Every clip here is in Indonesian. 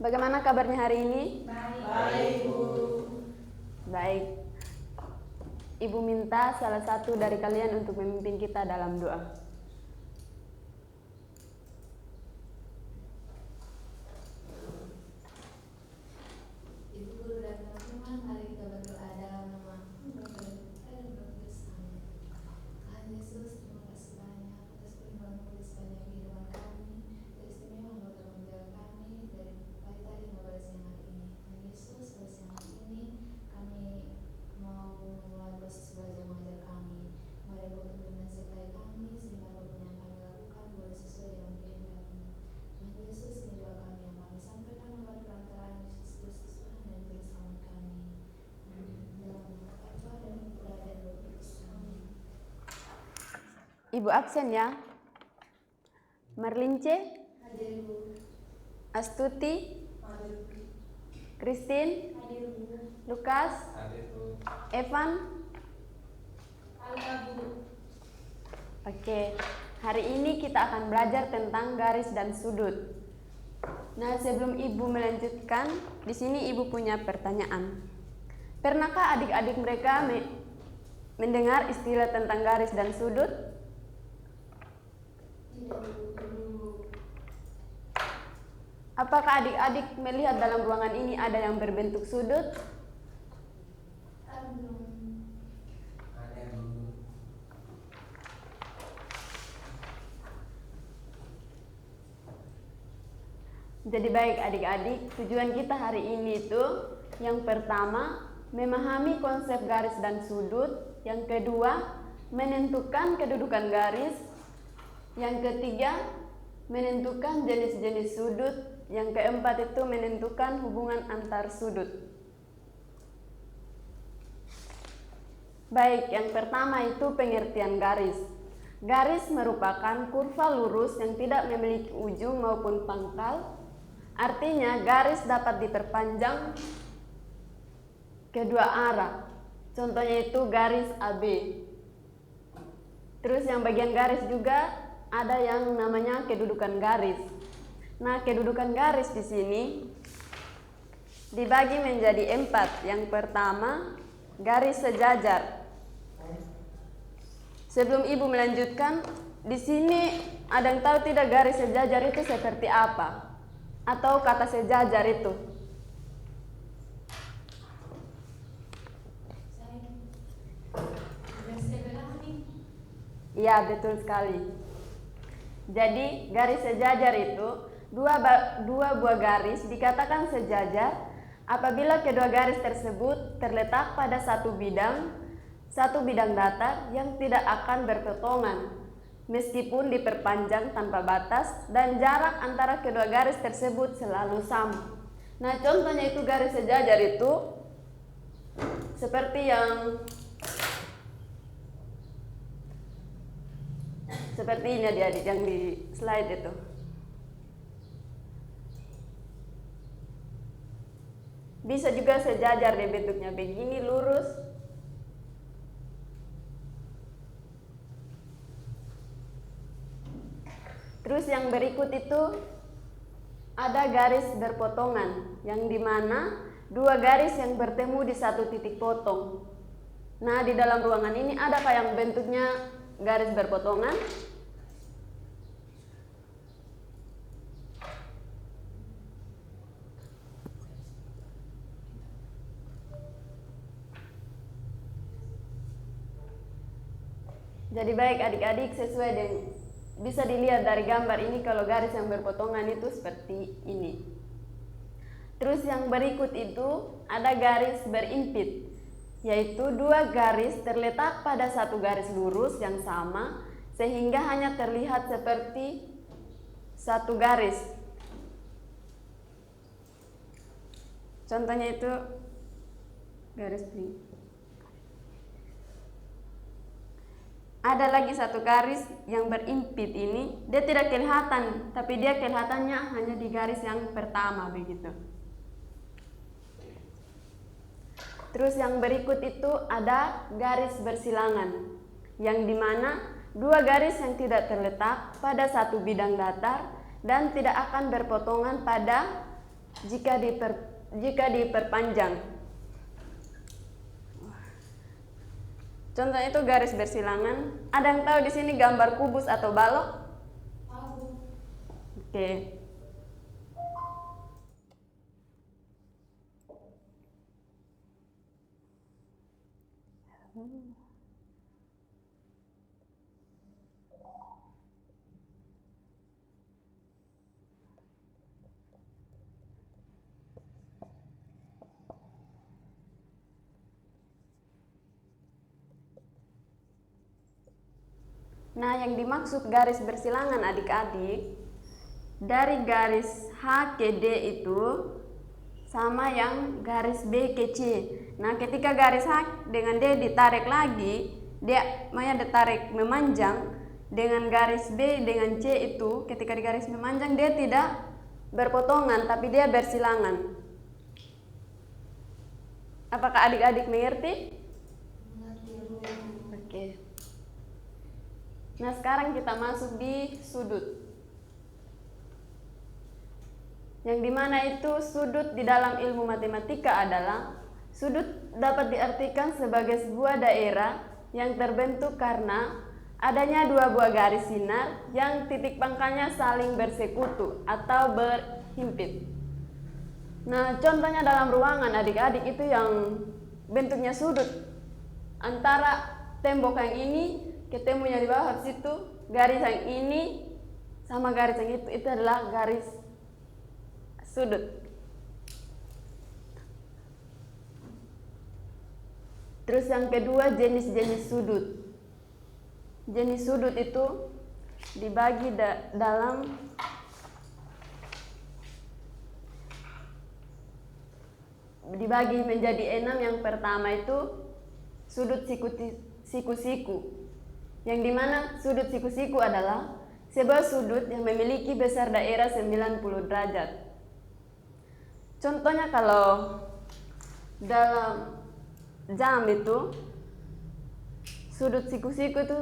Bagaimana kabarnya hari ini? Baik, Bu. Baik. Ibu minta salah satu dari kalian untuk memimpin kita dalam doa. Ibu guru dan teman-teman, mari kita berdoa dalam nama Bapa dan Roh Kudus. Amin. Tuhan Yesus, terima kasih banyak atas perlindungan-Mu di sepanjang kehidupan kami, teristimewa Engkau telah menjaga kami dari pagi tadi hingga pada siang hari ini. Tuhan Yesus, pada siang hari ini kami mau memulai proses belajar mengajar kami. Mari Engkau tuntun dan sertai kami sehingga apapun yang kami lakukan boleh sesuai dengan kehendak-Mu. Tuhan Yesus, ini doa kami yang kami sampaikan melalui perantaraan Yesus Kristus Tuhan dan Juru Selamat kami. Dalam nama Bapa dan Putra dan Roh Kudus. Amin. Ibu absen ya. Marlince, Hadir Bu. Astuti, Hadir Bu. Christine, Hadir Bu. Lukas, Evan. Ada Bu. Oke, hari ini kita akan belajar tentang garis dan sudut. Nah, sebelum Ibu melanjutkan, di sini Ibu punya pertanyaan. Pernahkah adik-adik mereka mendengar istilah tentang garis dan sudut? Tidak Bu. Apakah adik-adik melihat dalam ruangan ini ada yang berbentuk sudut? Belum. Jadi baik adik-adik, tujuan kita hari ini itu yang pertama memahami konsep garis dan sudut, yang kedua menentukan kedudukan garis, yang ketiga menentukan jenis-jenis sudut, yang keempat itu menentukan hubungan antar sudut. Baik, yang pertama itu pengertian garis. Garis merupakan kurva lurus yang tidak memiliki ujung maupun pangkal. Artinya garis dapat diperpanjang kedua arah. Contohnya itu garis AB. Terus yang bagian garis juga ada yang namanya kedudukan garis. Nah, kedudukan garis di sini dibagi menjadi 4. Yang pertama, garis sejajar. Sebelum Ibu melanjutkan, di sini ada yang tahu tidak garis sejajar itu seperti apa? Atau kata sejajar itu? Iya, betul sekali. Jadi garis sejajar itu dua buah garis dikatakan sejajar apabila kedua garis tersebut terletak pada satu bidang datar yang tidak akan berpotongan meskipun diperpanjang tanpa batas dan jarak antara kedua garis tersebut selalu sama. Nah, contohnya itu garis sejajar itu seperti yang seperti ini adik-adik yang di slide itu. Bisa juga sejajar deh bentuknya begini lurus. Terus yang berikut itu ada garis berpotongan yang dimana dua garis yang bertemu di satu titik potong. Nah, di dalam ruangan ini adakah yang bentuknya garis berpotongan? Jadi baik adik-adik, sesuai dengan bisa dilihat dari gambar ini kalau garis yang berpotongan itu seperti ini. Terus yang berikut itu ada garis berimpit, yaitu dua garis terletak pada satu garis lurus yang sama sehingga hanya terlihat seperti satu garis. Contohnya itu garis berimpit. Ada lagi satu garis yang berimpit ini, dia tidak kelihatan, tapi dia kelihatannya hanya di garis yang pertama begitu. Terus yang berikut itu ada garis bersilangan, yang dimana dua garis yang tidak terletak pada satu bidang datar dan tidak akan berpotongan pada jika diperpanjang. Contohnya itu garis bersilangan. Ada yang tahu di sini gambar kubus atau balok? Tahu. Oke. Nah, yang dimaksud garis bersilangan adik-adik, dari garis H ke D itu sama yang garis B ke C. Nah, ketika garis H dengan D ditarik lagi, dia ditarik memanjang, dengan garis B dengan C itu ketika di garis memanjang dia tidak berpotongan tapi dia bersilangan. Apakah adik-adik mengerti? Mengerti. Oke. Nah, sekarang kita masuk di sudut. Yang dimana itu sudut di dalam ilmu matematika adalah sudut dapat diartikan sebagai sebuah daerah yang terbentuk karena adanya dua buah garis sinar yang titik pangkalnya saling bersekutu atau berhimpit. Nah, contohnya dalam ruangan adik-adik itu yang bentuknya sudut antara tembok yang ini ketemunya di bawah situ, garis yang ini sama garis yang itu adalah garis sudut. Terus yang kedua, jenis-jenis sudut. Jenis sudut itu dibagi dibagi menjadi 6. Yang pertama itu sudut siku-siku. Yang dimana sudut siku-siku adalah sebuah sudut yang memiliki besar daerah 90 derajat. Contohnya kalau dalam jam itu sudut siku-siku itu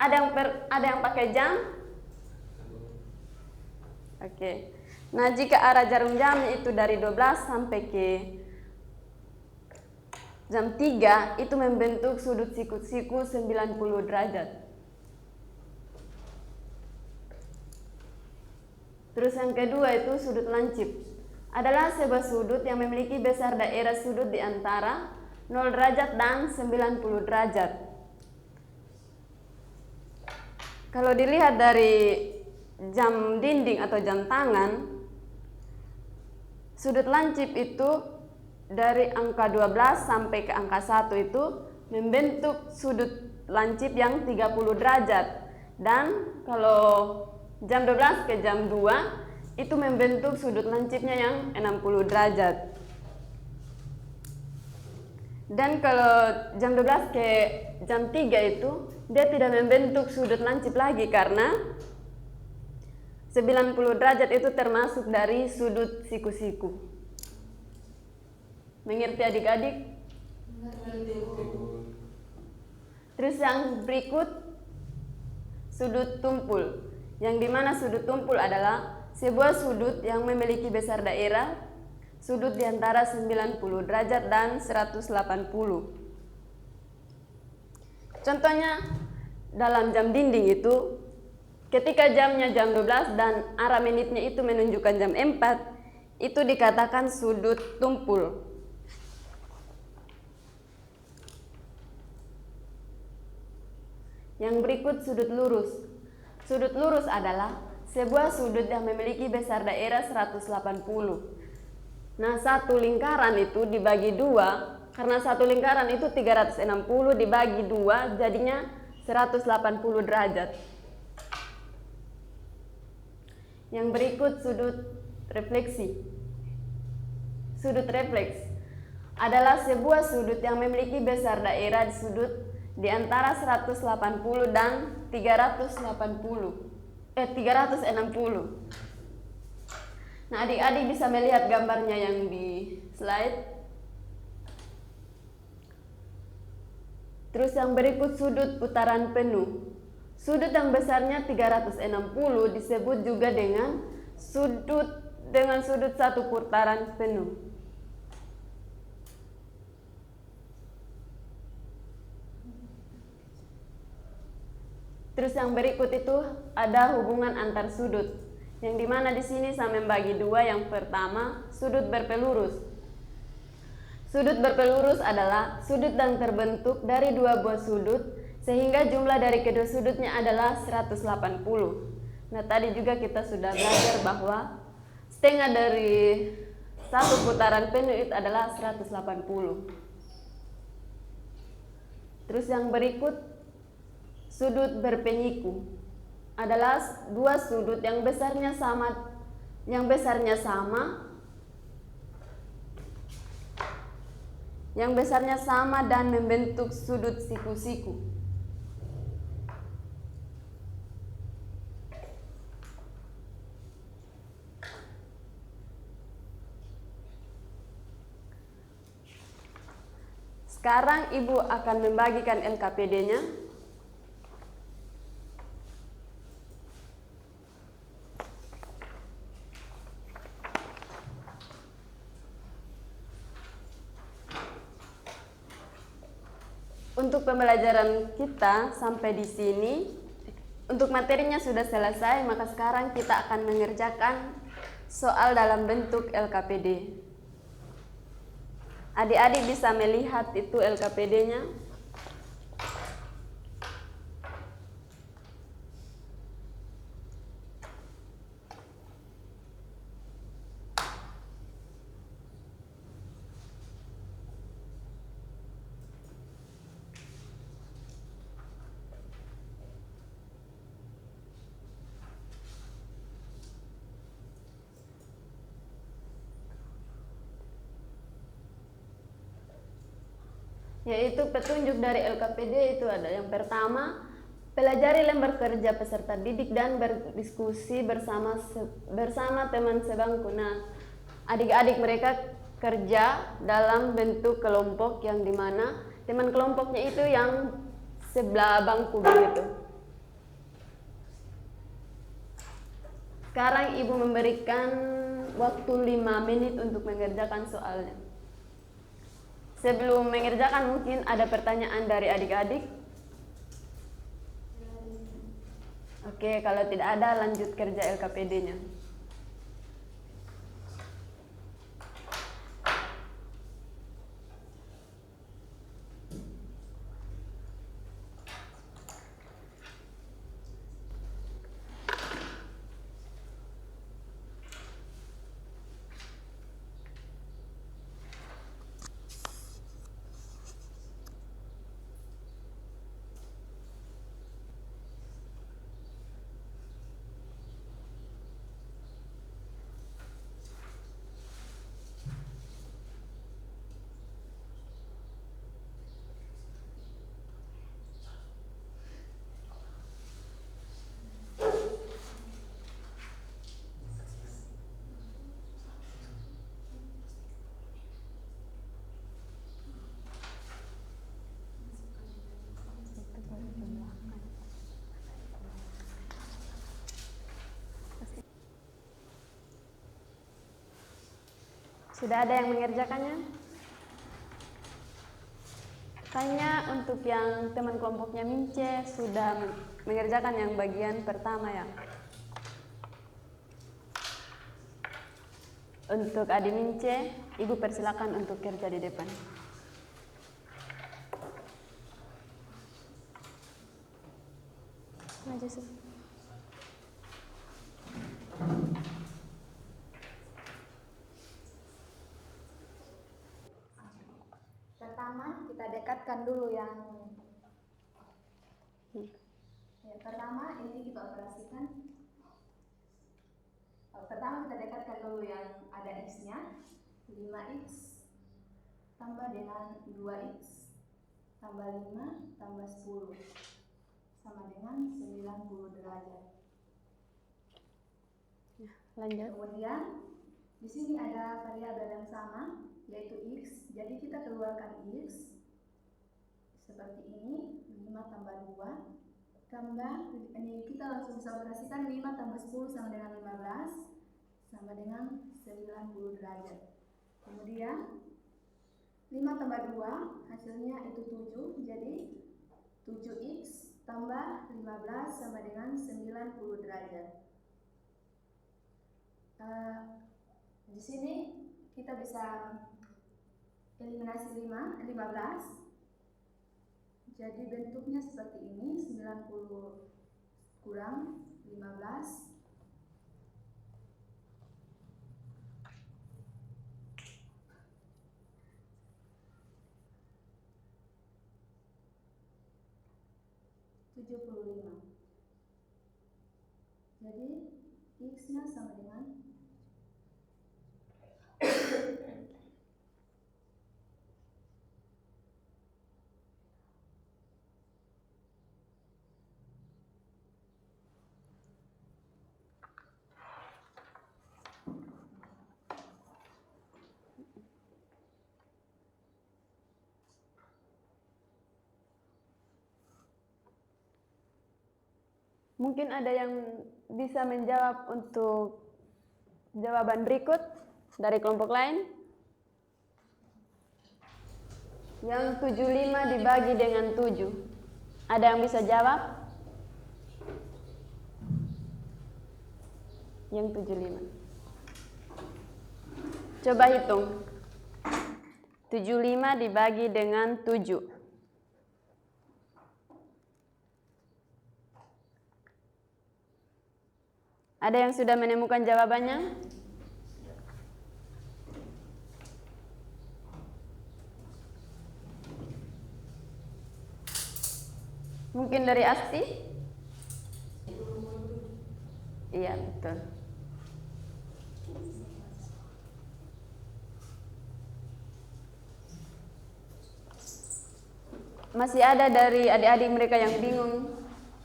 ada yang pakai jam? Oke. Nah, jika arah jarum jamnya itu dari 12 sampai ke jam 3 itu membentuk sudut siku-siku 90 derajat. Terus yang kedua itu sudut lancip. Adalah sebuah sudut yang memiliki besar daerah sudut di antara 0 derajat dan 90 derajat. Kalau dilihat dari jam dinding atau jam tangan, sudut lancip itu dari angka 12 sampai ke angka 1 itu membentuk sudut lancip yang 30 derajat. Dan kalau jam 12 ke jam 2 itu membentuk sudut lancipnya yang 60 derajat. Dan kalau jam 12 ke jam 3 itu dia tidak membentuk sudut lancip lagi karena 90 derajat itu termasuk dari sudut siku-siku. Mengerti adik-adik? Terus yang berikut sudut tumpul. Yang dimana sudut tumpul adalah sebuah sudut yang memiliki besar daerah sudut di antara 90 derajat dan 180. Contohnya dalam jam dinding itu ketika jamnya jam 12 dan arah menitnya itu menunjukkan jam 4, itu dikatakan sudut tumpul. Yang berikut sudut lurus. Sudut lurus adalah sebuah sudut yang memiliki besar daerah 180. Nah, satu lingkaran itu dibagi 2, karena satu lingkaran itu 360 dibagi 2 jadinya 180 derajat. Yang berikut sudut refleksi. Sudut refleks adalah sebuah sudut yang memiliki besar daerah di sudut di antara 180 dan 360. Nah, adik-adik bisa melihat gambarnya yang di slide. Terus yang berikut sudut putaran penuh. Sudut yang besarnya 360 disebut juga dengan sudut satu putaran penuh. Terus yang berikut itu ada hubungan antar sudut, yang dimana di sini saya membagi dua. Yang pertama, sudut berpelurus. Sudut berpelurus adalah sudut yang terbentuk dari dua buah sudut, sehingga jumlah dari kedua sudutnya adalah 180. Nah, tadi juga kita sudah belajar bahwa setengah dari satu putaran penuh itu adalah 180. Terus yang berikut, sudut berpenyiku adalah dua sudut yang besarnya sama dan membentuk sudut siku-siku. Sekarang Ibu akan membagikan LKPD-nya. Untuk pembelajaran kita sampai di sini, untuk materinya sudah selesai, maka sekarang kita akan mengerjakan soal dalam bentuk LKPD. Adik-adik bisa melihat itu LKPD-nya. Yaitu petunjuk dari LKPD itu ada yang pertama, pelajari lembar kerja peserta didik dan berdiskusi bersama teman sebangku. Nah, adik-adik mereka kerja dalam bentuk kelompok yang dimana teman kelompoknya itu yang sebelah bangku begitu. Sekarang Ibu memberikan waktu 5 menit untuk mengerjakan soalnya. Sebelum mengerjakan mungkin ada pertanyaan dari adik-adik. Oke, kalau tidak ada lanjut kerja LKPD-nya. Sudah ada yang mengerjakannya? Tanya untuk yang teman kelompoknya Mince sudah mengerjakan yang bagian pertama ya. Untuk Adi Mince, Ibu persilakan untuk kerja di depan. Maju sih. Pertama kita dekatkan dulu yang pertama ini kita operasikan. Pertama kita dekatkan dulu yang ada x-nya, 5x tambah dengan 2x tambah 5 tambah 10 sama dengan 90 derajat. Lanjut. Kemudian di sini ada variabel yang sama yaitu x, jadi kita keluarkan x seperti ini, 5 tambah 2 tambah, ini kita langsung bisa operasikan 5 tambah 10 sama dengan 15 sama dengan 90 derajat. Kemudian 5 tambah 2 hasilnya itu 7, jadi 7x tambah 15 sama dengan 90 derajat. Di sini kita bisa eliminasi 15. Jadi bentuknya seperti ini, 90 kurang 15. Jadi x-nya sama dengan 7. Mungkin ada yang bisa menjawab untuk jawaban berikut dari kelompok lain. Yang 75 dibagi dengan 7. Ada yang bisa jawab? Yang 75. Coba hitung. 75 dibagi dengan 7. Ada yang sudah menemukan jawabannya? Mungkin dari Asti? Iya, betul. Masih ada dari adik-adik mereka yang bingung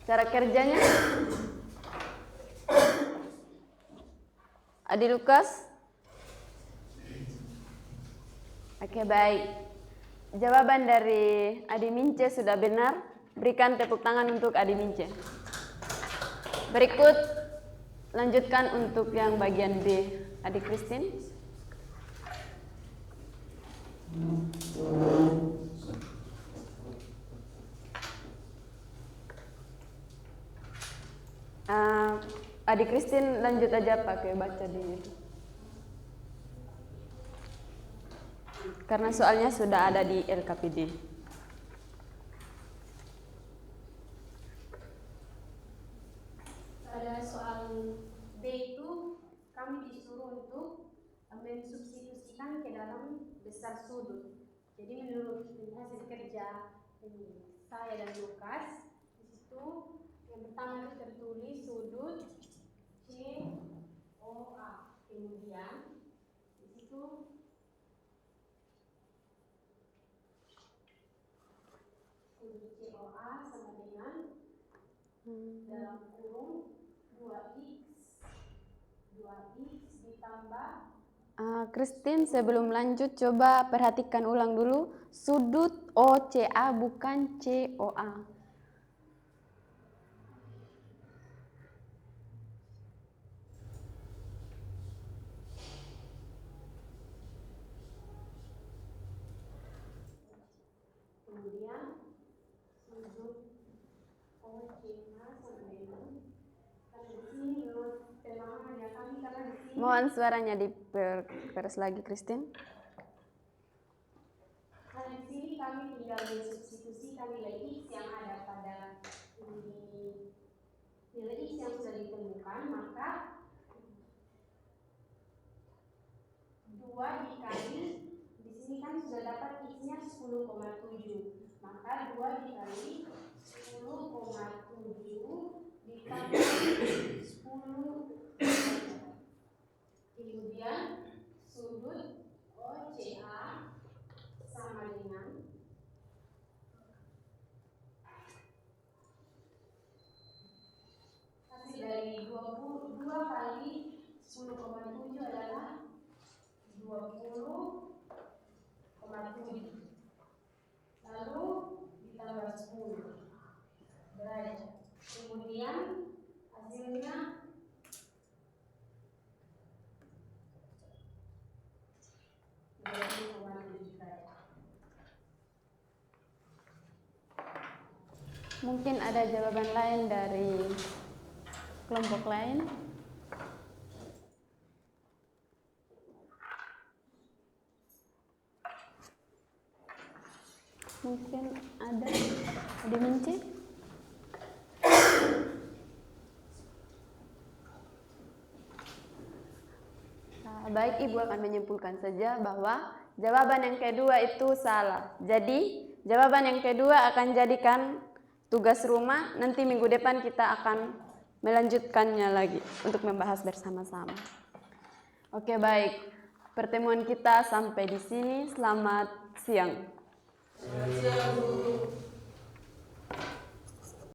cara kerjanya? Adi Lukas? Oke, baik. Jawaban dari Adi Mince sudah benar. Berikan tepuk tangan untuk Adi Mince. Berikut lanjutkan untuk yang bagian B. Adi Christine. Adik Christine lanjut aja pakai baca di itu. Karena soalnya sudah ada di LKPD. Pada soal B itu kami disuruh untuk mensubstitusikan ke dalam besar sudut. Jadi menurut hasil kerja saya dan Lukas, di situ yang pertama itu tertulis sudut COA. Kemudian di situ sudut COA sama dengan dalam kurung 2x ditambah Christine, sebelum lanjut coba perhatikan ulang dulu. Sudut OCA bukan COA. kemudian sudut OCA sama dengan, karena di sini menurut pemahaman ya kami, karena di sini Mohon suaranya diperes lagi, Christine. karena di sini kami tinggal mensubstitusikan nilai x yang ada pada nilai x yang sudah ditemukan, maka 2 dikali, di sini kan sudah dapat x-nya 10,7, maka 2 dikali 10,7 ditambah 10. Kemudian sudut OCA sama dengan hasil dari 22 kali 10,7 adalah 20,7, lalu ditambah 10 derajat. Kemudian hasilnya Mungkin ada jawaban lain dari kelompok lain? Mungkin ada Minci? Baik, Ibu akan menyimpulkan saja bahwa jawaban yang kedua itu salah. Jadi, jawaban yang kedua akan jadikan tugas rumah. Nanti minggu depan kita akan melanjutkannya lagi untuk membahas bersama-sama. Oke, baik. Pertemuan kita sampai di sini. Selamat siang.